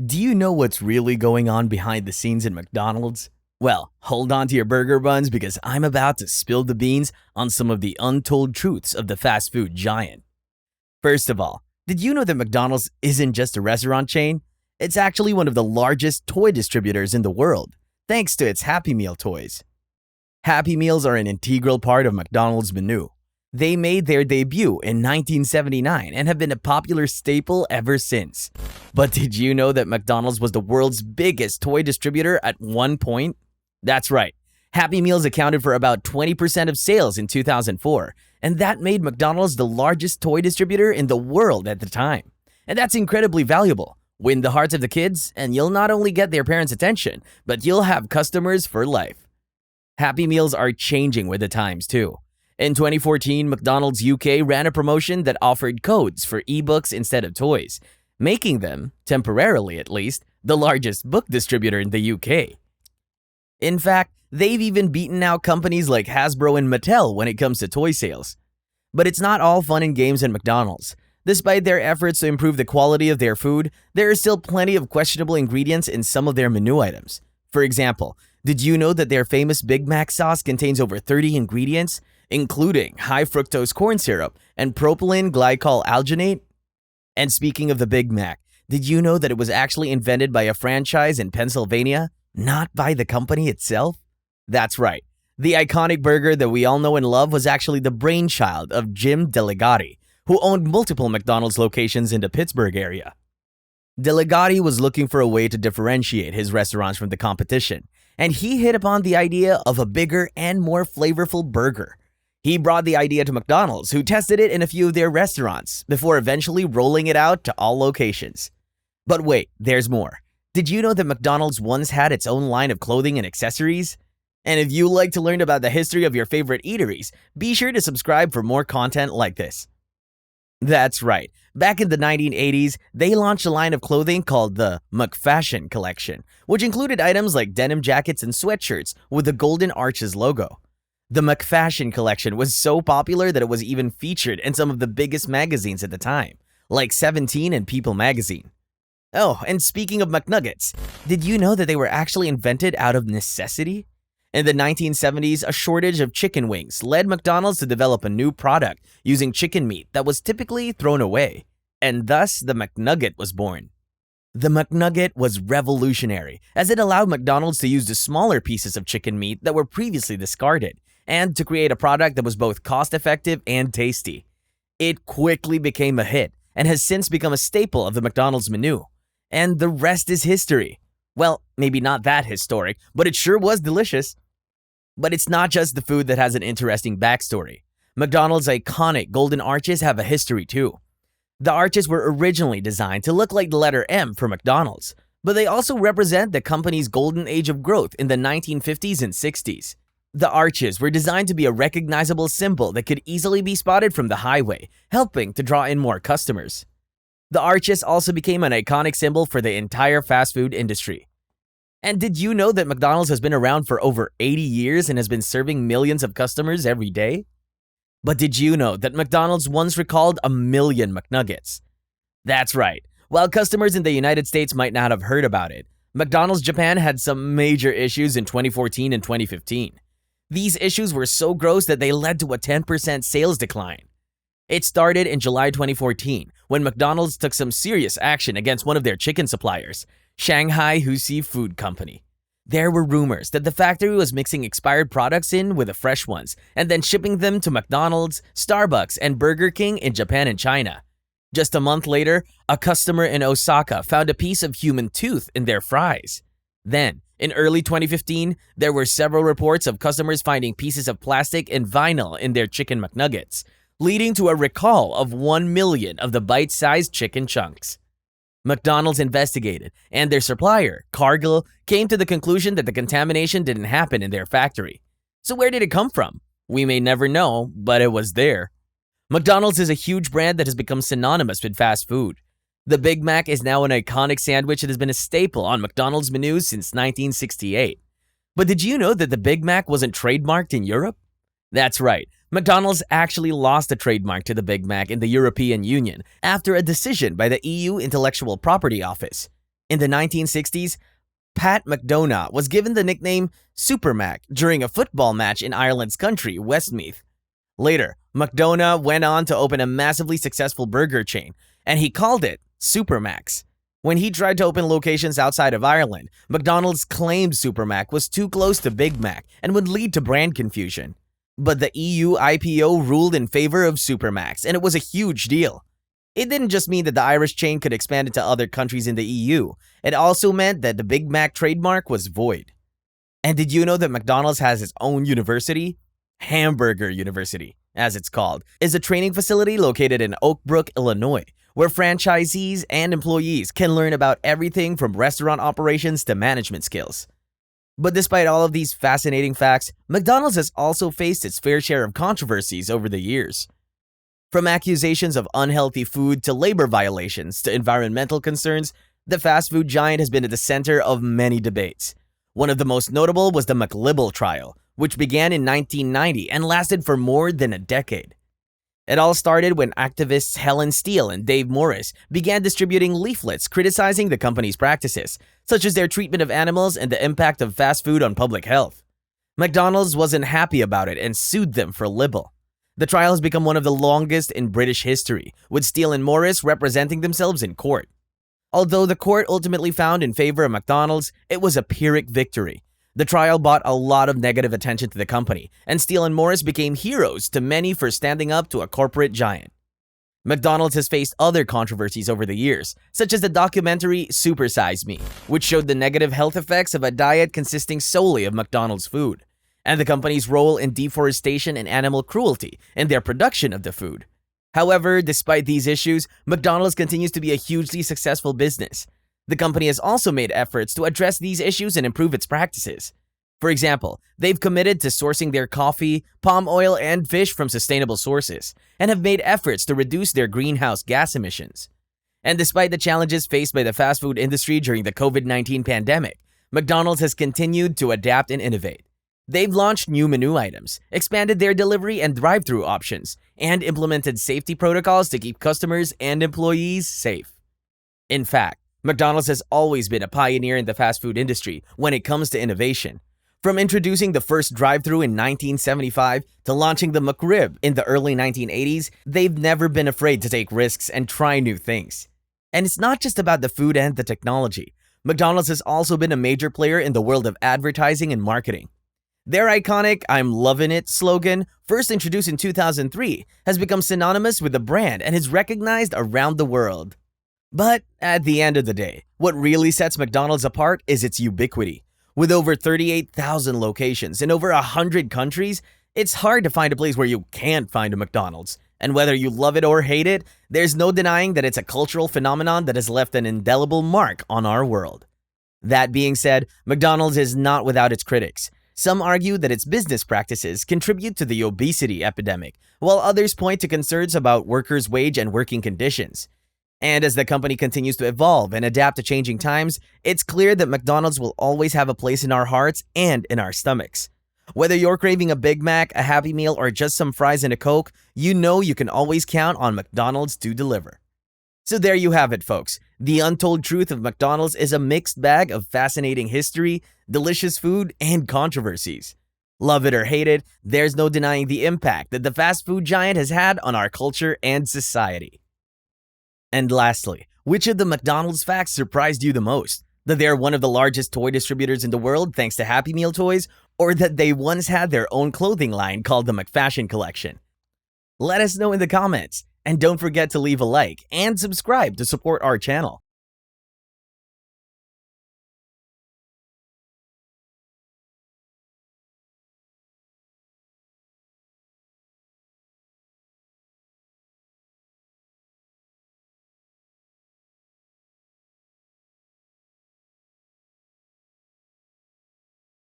Do you know what's really going on behind the scenes at McDonald's? Well, hold on to your burger buns because I'm about to spill the beans on some of the untold truths of the fast food giant. First of all, did you know that McDonald's isn't just a restaurant chain? It's actually one of the largest toy distributors in the world, thanks to its Happy Meal toys. Happy Meals are an integral part of McDonald's menu. They made their debut in 1979 and have been a popular staple ever since. But did you know that McDonald's was the world's biggest toy distributor at one point? That's right. Happy Meals accounted for about 20% of sales in 2004, and that made McDonald's the largest toy distributor in the world at the time. And that's incredibly valuable. Win the hearts of the kids, and you'll not only get their parents' attention, but you'll have customers for life. Happy Meals are changing with the times too. In 2014, McDonald's UK ran a promotion that offered codes for ebooks instead of toys, making them, temporarily at least, the largest book distributor in the UK. In fact, they've even beaten out companies like Hasbro and Mattel when it comes to toy sales. But it's not all fun and games at McDonald's. Despite their efforts to improve the quality of their food, there are still plenty of questionable ingredients in some of their menu items. For example, did you know that their famous Big Mac sauce contains over 30 ingredients, including high fructose corn syrup and propylene glycol alginate? And speaking of the Big Mac, did you know that it was actually invented by a franchise in Pennsylvania, not by the company itself? That's right. The iconic burger that we all know and love was actually the brainchild of Jim Delligatti, who owned multiple McDonald's locations in the Pittsburgh area. Delligatti was looking for a way to differentiate his restaurants from the competition, and he hit upon the idea of a bigger and more flavorful burger. He brought the idea to McDonald's, who tested it in a few of their restaurants before eventually rolling it out to all locations. But wait, there's more. Did you know that McDonald's once had its own line of clothing and accessories? And if you like to learn about the history of your favorite eateries, be sure to subscribe for more content like this. That's right. Back in the 1980s, they launched a line of clothing called the McFashion collection, which included items like denim jackets and sweatshirts with the Golden Arches logo. The McFashion collection was so popular that it was even featured in some of the biggest magazines at the time, like 17 and People magazine. Oh, and speaking of McNuggets, did you know that they were actually invented out of necessity? In the 1970s, a shortage of chicken wings led McDonald's to develop a new product using chicken meat that was typically thrown away, and thus the McNugget was born. The McNugget was revolutionary, as it allowed McDonald's to use the smaller pieces of chicken meat that were previously discarded, and to create a product that was both cost-effective and tasty. It quickly became a hit, and has since become a staple of the McDonald's menu. And the rest is history. Well, maybe not that historic, but it sure was delicious. But it's not just the food that has an interesting backstory. McDonald's iconic Golden Arches have a history too. The arches were originally designed to look like the letter M for McDonald's, but they also represent the company's golden age of growth in the 1950s and 60s. The arches were designed to be a recognizable symbol that could easily be spotted from the highway, helping to draw in more customers. The arches also became an iconic symbol for the entire fast food industry. And did you know that McDonald's has been around for over 80 years and has been serving millions of customers every day? But did you know that McDonald's once recalled 1 million McNuggets? That's right. While customers in the United States might not have heard about it, McDonald's Japan had some major issues in 2014 and 2015. These issues were so gross that they led to a 10% sales decline. It started in July 2014 when McDonald's took some serious action against one of their chicken suppliers, Shanghai Husi Food Company. There were rumors that the factory was mixing expired products in with the fresh ones and then shipping them to McDonald's, Starbucks, and Burger King in Japan and China. Just a month later, a customer in Osaka found a piece of human tooth in their fries. Then, in early 2015, there were several reports of customers finding pieces of plastic and vinyl in their chicken McNuggets, leading to a recall of 1 million of the bite-sized chicken chunks. McDonald's investigated, and their supplier, Cargill, came to the conclusion that the contamination didn't happen in their factory. So where did it come from? We may never know, but it was there. McDonald's is a huge brand that has become synonymous with fast food. The Big Mac is now an iconic sandwich that has been a staple on McDonald's menus since 1968. But did you know that the Big Mac wasn't trademarked in Europe? That's right. McDonald's actually lost the trademark to the Big Mac in the European Union after a decision by the EU Intellectual Property Office. In the 1960s, Pat McDonough was given the nickname Super Mac during a football match in Ireland's country, Westmeath. Later, McDonough went on to open a massively successful burger chain, and he called it Super Mac's. When he tried to open locations outside of Ireland, McDonald's claimed Super Mac was too close to Big Mac and would lead to brand confusion. But the EU IPO ruled in favor of Super Mac's, and it was a huge deal. It didn't just mean that the Irish chain could expand into other countries in the EU, it also meant that the Big Mac trademark was void. And did you know that McDonald's has its own university? Hamburger University, as it's called, is a training facility located in Oak Brook, Illinois, where franchisees and employees can learn about everything from restaurant operations to management skills. But despite all of these fascinating facts, McDonald's has also faced its fair share of controversies over the years. From accusations of unhealthy food to labor violations to environmental concerns, the fast food giant has been at the center of many debates. One of the most notable was the McLibel trial, which began in 1990 and lasted for more than a decade. It all started when activists Helen Steele and Dave Morris began distributing leaflets criticizing the company's practices, such as their treatment of animals and the impact of fast food on public health. McDonald's wasn't happy about it and sued them for libel. The trial has become one of the longest in British history, with Steele and Morris representing themselves in court. Although the court ultimately found in favor of McDonald's, it was a Pyrrhic victory. The trial brought a lot of negative attention to the company, and Steele and Morris became heroes to many for standing up to a corporate giant. McDonald's has faced other controversies over the years, such as the documentary Super Size Me, which showed the negative health effects of a diet consisting solely of McDonald's food, and the company's role in deforestation and animal cruelty in their production of the food. However, despite these issues, McDonald's continues to be a hugely successful business. The company has also made efforts to address these issues and improve its practices. For example, they've committed to sourcing their coffee, palm oil, and fish from sustainable sources, and have made efforts to reduce their greenhouse gas emissions. And despite the challenges faced by the fast food industry during the COVID-19 pandemic, McDonald's has continued to adapt and innovate. They've launched new menu items, expanded their delivery and drive-thru options, and implemented safety protocols to keep customers and employees safe. In fact, McDonald's has always been a pioneer in the fast food industry when it comes to innovation. From introducing the first drive-thru in 1975 to launching the McRib in the early 1980s, they've never been afraid to take risks and try new things. And it's not just about the food and the technology. McDonald's has also been a major player in the world of advertising and marketing. Their iconic "I'm loving it" slogan, first introduced in 2003, has become synonymous with the brand and is recognized around the world. But at the end of the day, what really sets McDonald's apart is its ubiquity. With over 38,000 locations in over 100 countries, it's hard to find a place where you can't find a McDonald's. And whether you love it or hate it, there's no denying that it's a cultural phenomenon that has left an indelible mark on our world. That being said, McDonald's is not without its critics. Some argue that its business practices contribute to the obesity epidemic, while others point to concerns about workers' wage and working conditions. And as the company continues to evolve and adapt to changing times, it's clear that McDonald's will always have a place in our hearts and in our stomachs. Whether you're craving a Big Mac, a Happy Meal, or just some fries and a Coke, you know you can always count on McDonald's to deliver. So there you have it, folks. The untold truth of McDonald's is a mixed bag of fascinating history, delicious food, and controversies. Love it or hate it, there's no denying the impact that the fast food giant has had on our culture and society. And lastly, which of the McDonald's facts surprised you the most? That they're one of the largest toy distributors in the world thanks to Happy Meal toys, or that they once had their own clothing line called the McFashion collection? Let us know in the comments, and don't forget to leave a like and subscribe to support our channel.